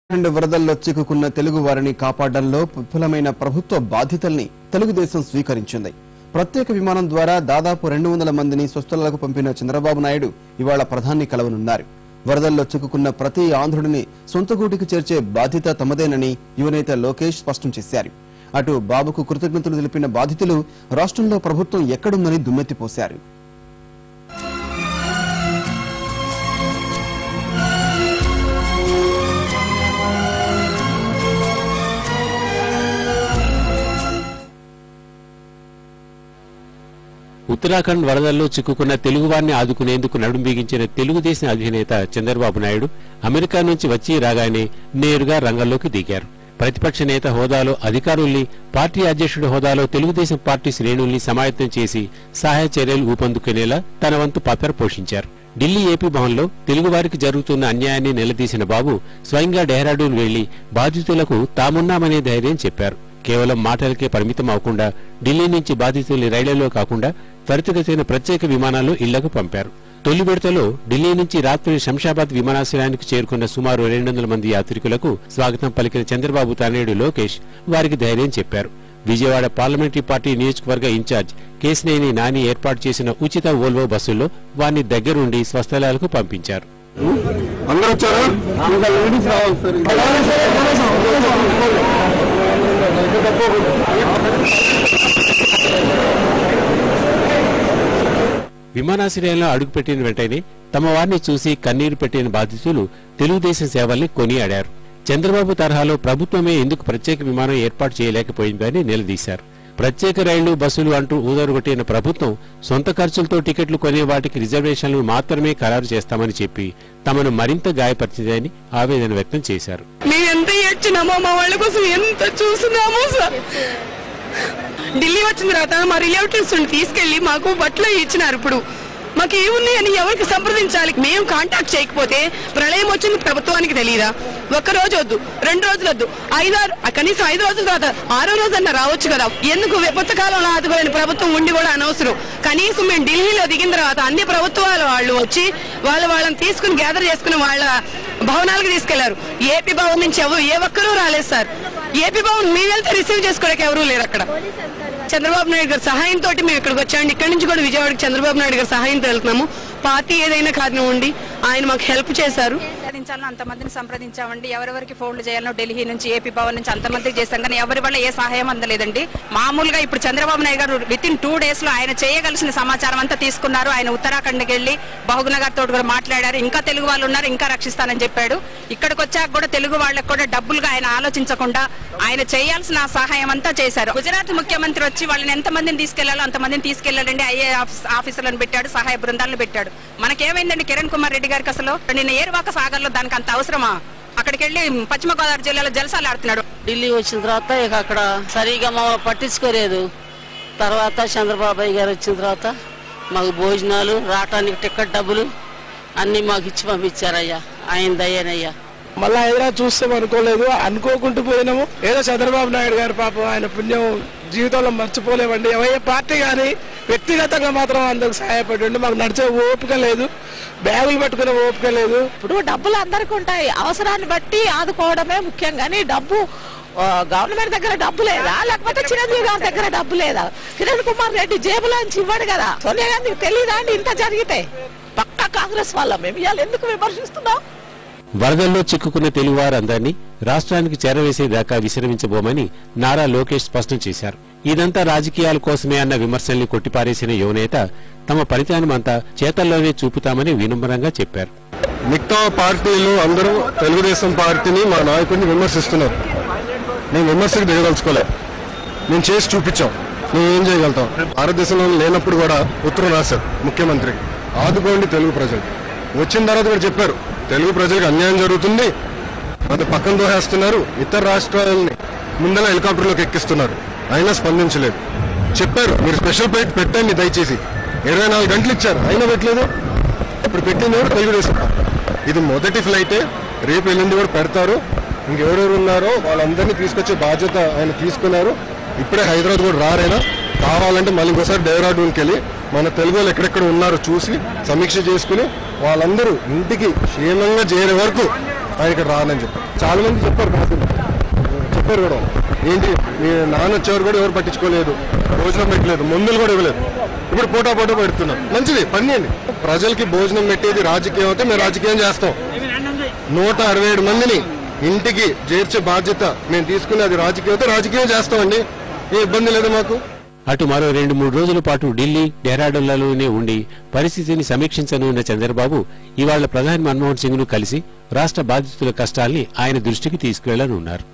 వరదల్లో చిక్కుకున్న తెలుగు వారిని కాపాడడంలో విఫలమైన ప్రభుత్వ బాధ్యతల్ని తెలుగుదేశం స్వీకరించింది. ప్రత్యేక విమానం ద్వారా దాదాపు 200 మందిని స్వస్థలాలకు పంపిన చంద్రబాబు నాయుడు ఇవాళ ప్రధాని కలవనున్నారు. వరదల్లో చిక్కుకున్న ప్రతి ఆంధ్రుడిని సొంత గూటికి చేర్చే బాధ్యత తమదేనని యువనేత లోకేష్ స్పష్టం చేశారు. అటు బాబుకు కృతజ్ఞతలు తెలిపిన బాధితులు రాష్ట్రంలో ప్రభుత్వం ఎక్కడుందని దుమ్మెత్తిపోశారు. ఉత్తరాఖండ్ వరదల్లో చిక్కుకున్న తెలుగువారిని ఆదుకునేందుకు నడుం బిగించిన తెలుగుదేశం అధినేత చంద్రబాబు నాయుడు అమెరికా నుంచి వచ్చి రాగానే నేరుగా రంగంలోకి దిగారు. ప్రతిపక్ష నేత హోదాలో అధికారుల్ని, పార్టీ అధ్యక్షుడి హోదాలో తెలుగుదేశం పార్టీ శ్రేణుల్ని సమాయత్తం చేసి సహాయ చర్యలు ఊపందుకునేలా తన వంతు పాత్ర పోషించారు. ఢిల్లీ ఏపీ భవన్లో తెలుగువారికి జరుగుతున్న అన్యాయాన్ని నిలదీసిన బాబు స్వయంగా డెహ్రాడూన్ వెళ్లి బాధితులకు తామున్నామనే ధైర్యం చెప్పారు. కేవలం మాటలకే పరిమితం అవకుండా ఢిల్లీ నుంచి బాధితుల్ని రైళ్లలో కాకుండా త్వరితగతిన ప్రత్యేక విమానాల్లో ఇళ్లకు పంపారు. తొలి విడతలో ఢిల్లీ నుంచి రాత్రి శంషాబాద్ విమానాశ్రయానికి చేరుకున్న సుమారు 200 మంది యాత్రికులకు స్వాగతం పలికిన చంద్రబాబు తనయుడు లోకేష్ వారికి ధైర్యం చెప్పారు. విజయవాడ పార్లమెంటరీ పార్టీ నియోజకవర్గ ఇన్ఛార్జ్ కేశినేని నాని ఏర్పాటు చేసిన ఉచిత వోల్వో బస్సుల్లో వారిని దగ్గరుండి స్వస్థలాలకు పంపించారు. విమానాశ్రయంలో అడుగుపెట్టిన వెంటనే తమ వారిని చూసి కన్నీరు పెట్టిన బాధితులు తెలుగుదేశం సేవల్ని కొనియాడారు. చంద్రబాబు తరహాలో ప్రభుత్వమే ఎందుకు ప్రత్యేక విమానం ఏర్పాటు చేయలేకపోయిందని నిలదీశారు. ప్రత్యేక రైళ్లు, బస్సులు అంటూ ఊదరుగొట్టిన ప్రభుత్వం సొంత ఖర్చులతో టికెట్లు కొనే వాటికి రిజర్వేషన్లు మాత్రమే ఖరారు చేస్తామని చెప్పి తమను మరింత గాయపరిచిందని ఆవేదన వ్యక్తం చేశారు. ఢిల్లీ వచ్చిన తర్వాత మా రిలేటివ్స్ తీసుకెళ్లి మాకు బట్టలు ఇచ్చినారు. ఇప్పుడు మాకు ఏమున్నాయని ఎవరికి సంప్రదించాలి? మేము కాంటాక్ట్ చేయకపోతే ప్రళయం వచ్చింది ప్రభుత్వానికి తెలియదా? ఒక్క రోజు వద్దు, 2 రోజులు వద్దు, కనీసం 5 రోజుల తర్వాత 6వ రోజన్నా రావచ్చు కదా. ఎందుకు విపత్తు కాలంలో ఆదుకోలేని ప్రభుత్వం ఉండి కూడా అనవసరం. కనీసం మేము ఢిల్లీలో దిగిన తర్వాత అన్ని ప్రభుత్వాల వాళ్ళు వచ్చి వాళ్ళని తీసుకుని గ్యాదర్ చేసుకుని వాళ్ళ భవనాలకు తీసుకెళ్లారు. ఏపీ భవన్ నుంచి ఏ ఒక్కరూ రాలేదు సార్. ఏపీ భవన్ మేము వెళ్తే రిసీవ్ చేసుకోవడానికి ఎవరూ లేరు. అక్కడ చంద్రబాబు నాయుడు గారి సహాయంతో మేము ఇక్కడికి వచ్చామండి. ఇక్కడ నుంచి కూడా విజయవాడకి చంద్రబాబు నాయుడు గారి సహాయంతో వెళ్తున్నాము. పార్టీ ఏదైనా కారణం ఆయన మాకు హెల్ప్ చేశారు. అంతమందిని సంప్రదించామండి. ఎవరెవరికి ఫోన్లు చేయాలో ఢిల్లీ నుంచి, ఏపీ భవన్ నుంచి అంతమందికి చేస్తాం, కానీ ఎవరి వల్ల ఏ సహాయం అందలేదండి. మామూలుగా ఇప్పుడు చంద్రబాబు నాయుడు గారు వితిన్ 2 days లో ఆయన చేయగలిసిన సమాచారం అంతా తీసుకున్నారు. ఆయన ఉత్తరాఖండ్కి వెళ్లి బహుగునగర్ తోటి కూడా మాట్లాడారు. ఇంకా తెలుగు వాళ్ళు ఉన్నారు, ఇంకా రక్షిస్తానని చెప్పాడు. ఇక్కడికి వచ్చాక కూడా తెలుగు వాళ్ళకి కూడా డబ్బులుగా ఆయన ఆలోచించకుండా ఆయన చేయాల్సిన సహాయం అంతా చేశారు. గుజరాత్ ముఖ్యమంత్రి వచ్చి వాళ్ళని ఎంతమందిని తీసుకెళ్లాలో అంతమందిని తీసుకెళ్లాలండి. ఐఏ ఆఫీసర్లను పెట్టాడు, సహాయ బృందాలను పెట్టాడు. మనకేమైందండి కిరణ్ కుమార్ రెడ్డి గారికి? అసలు నిన్న ఏరువాక సాగర్లో దానికి అంత అవసరమా? అక్కడికి వెళ్లి పశ్చిమ గోదావరి జిల్లాలో జలసాలు ఆడుతున్నాడు. ఢిల్లీ వచ్చిన తర్వాత ఇక అక్కడ సరిగా మమ్మల్ని పట్టించుకోలేదు. తర్వాత చంద్రబాబు గారు వచ్చిన తర్వాత మాకు భోజనాలు, రావటానికి టికెట్ డబ్బులు అన్ని మాకు ఇచ్చి పంపించారయ్యా. ఆయన దయ్యానయ్యా. మళ్ళా హైదరాబాద్ చూస్తాం అనుకోలేదు, అనుకోకుంటూ పోయినాము. ఏదో చంద్రబాబు నాయుడు గారు పాపం ఆయన పుణ్యం జీవితంలో మర్చిపోలేమండి. ఏ పార్టీ కానీ వ్యక్తిగతంగా మాత్రం అందుకు సహాయపడండి. మాకు నడిచే ఓపిక లేదు, బ్యాగులు పట్టుకునే ఓపిక లేదు. ఇప్పుడు డబ్బులు అందరికీ ఉంటాయి, అవసరాన్ని బట్టి ఆదుకోవడమే ముఖ్యం. కానీ డబ్బు గవర్నమెంట్ దగ్గర డబ్బు లేదా, లేకపోతే చిరంజీవి గారి దగ్గర డబ్బు లేదా? కిరణ్ కుమార్ రెడ్డి జేబులోంచి ఇవ్వడు కదా. సోనియా గాంధీకి తెలియదా అండి ఇంత జరిగితే? పక్కా కాంగ్రెస్ వాళ్ళ మేము ఇవాళ ఎందుకు విమర్శిస్తున్నాం? వరదల్లో చిక్కుకున్న తెలుగువారందరినీ రాష్ట్రానికి చేరవేసేదాకా విశ్రమించబోమని నారా లోకేష్ స్పష్టం చేశారు. ఇదంతా రాజకీయాల కోసమే అన్న విమర్శల్ని కొట్టిపారేసిన యువనేత తమ పనితనమంతా చేతల్లోనే చూపుతామని వినమ్రంగా చెప్పారు. మిగతా పార్టీలు అందరూ తెలుగుదేశం పార్టీని, మా నాయకుడిని విమర్శిస్తున్నారు. నేను విమర్శకు దిగదలుచుకోలే. మేము చేసి చూపించాం. మేము ఏం చేయగలుగుతాం? భారతదేశంలో లేనప్పుడు కూడా ఉత్తరం రాశారు ముఖ్యమంత్రి, ఆదుకోండి తెలుగు ప్రజలు. వచ్చిన తర్వాత కూడా చెప్పారు, తెలుగు ప్రజలకు అన్యాయం జరుగుతుంది, అది పక్కన దోహేస్తున్నారు, ఇతర రాష్ట్రాలని ముందర హెలికాప్టర్లోకి ఎక్కిస్తున్నారు. అయినా స్పందించలేదు. చెప్పారు, మీరు స్పెషల్ ఫ్లైట్ పెట్టండి దయచేసి. 24 గంటలు ఇచ్చారు, అయినా పెట్టలేదు. ఇప్పుడు పెట్టింది కూడా తెలుగుదేశం. ఇది మొదటి ఫ్లైటే, రేపు ఎల్లుండి కూడా పెడతారు. ఇంకెవరెవరు ఉన్నారో వాళ్ళందరినీ తీసుకొచ్చే బాధ్యత ఆయన తీసుకున్నారు. ఇప్పుడే హైదరాబాద్ కూడా రారైనా, కావాలంటే మళ్ళీ ఇంకోసారి డెహ్రాడూన్కి వెళ్ళి మన తెలుగు వాళ్ళు ఎక్కడెక్కడ ఉన్నారో చూసి సమీక్ష చేసుకుని వాళ్ళందరూ ఇంటికి క్షేమంగా చేరే వరకు ఆయన ఇక్కడ రానని చెప్పి చాలా మంది చెప్పారు కూడా. ఏంటి మీ నాన్న వచ్చేవారు కూడా ఎవరు పట్టించుకోలేదు, భోజనం పెట్టలేదు, మందులు కూడా ఇవ్వలేదు. ఇప్పుడు పోటా పెడుతున్నారు. మంచిది పని అండి. ప్రజలకి భోజనం పెట్టేది రాజకీయం అయితే మేము రాజకీయం చేస్తాం. 167 మందిని ఇంటికి చేర్చే బాధ్యత మేము తీసుకుని అది రాజకీయం అయితే రాజకీయం చేస్తామండి. ఏ ఇబ్బంది లేదు మాకు. అటు మరో 2-3 రోజుల పాటు ఢిల్లీ, డెహ్రాడూన్లలోనే ఉండి పరిస్థితిని సమీక్షించనున్న చంద్రబాబు ఇవాళ ప్రధాని మన్మోహన్ సింగ్ ను కలిసి రాష్ట్ర బాధితుల కష్టాల్ని ఆయన దృష్టికి తీసుకువెళ్లనున్నారు.